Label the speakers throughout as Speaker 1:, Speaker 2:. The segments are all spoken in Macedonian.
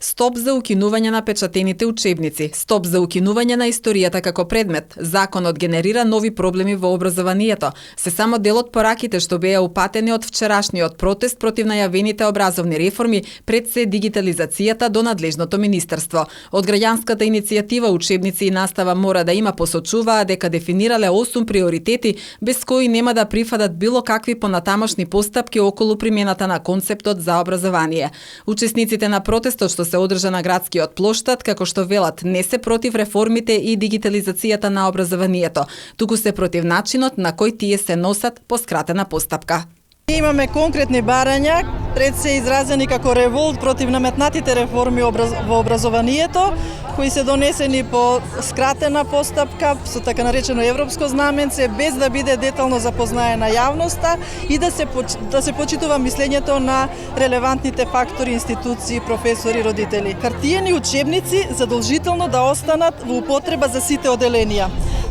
Speaker 1: Стоп за укинување на печатените учебници, стоп за укинување на историјата како предмет. Законот генерира нови проблеми во образованието. Се само дел од пораките што беа упатени од вчерашниот протест против најавените образовни реформи, пред се дигитализацијата до надлежното министерство. Од граѓанската иницијатива Учебници и настава мора да има посочуваа дека дефинирале 8 приоритети без кои нема да прифатат било какви понатамошни постапки околу примената на концептот за образование. Учесниците на протестот што се одржа на градскиот плоштад, како што велат, не се против реформите и дигитализацијата на образованието, туку се против начинот на кој тие се носат по скратена постапка.
Speaker 2: Имаме конкретни барања, пред се изразени како револт против наметнатите реформи во образованието, кои се донесени по скратена постапка, со така наречено европско знаменце, без да биде детално запознаена јавноста и да се почитува мислењето на релевантните фактори, институции, професори, родители. Хартиени учебници задолжително да останат во употреба за сите оделенија.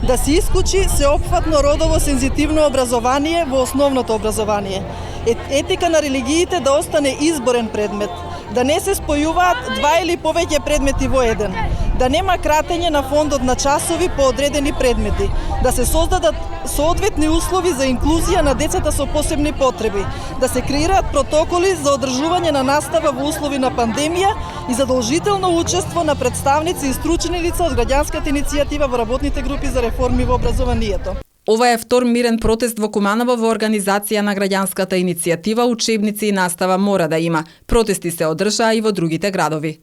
Speaker 2: Да се исклучи сеопфатно родово сензитивно образование во основното образование. Етика на религиите да остане изборен предмет. Да не се спојуваат два или повеќе предмети во еден. Да нема кратење на фондот на часови по одредени предмети. Да се создадат соодветни услови за инклузија на децата со посебни потреби. Да се креираат протоколи за одржување на настава во услови на пандемија и задолжително учество на представници и стручни лица од граѓанската иницијатива во работните групи за реформи во образованието.
Speaker 1: Ова е втор мирен протест во Куманово во организација на граѓанската иницијатива Учебници и настава мора да има. Протести се одржаа и во другите градови.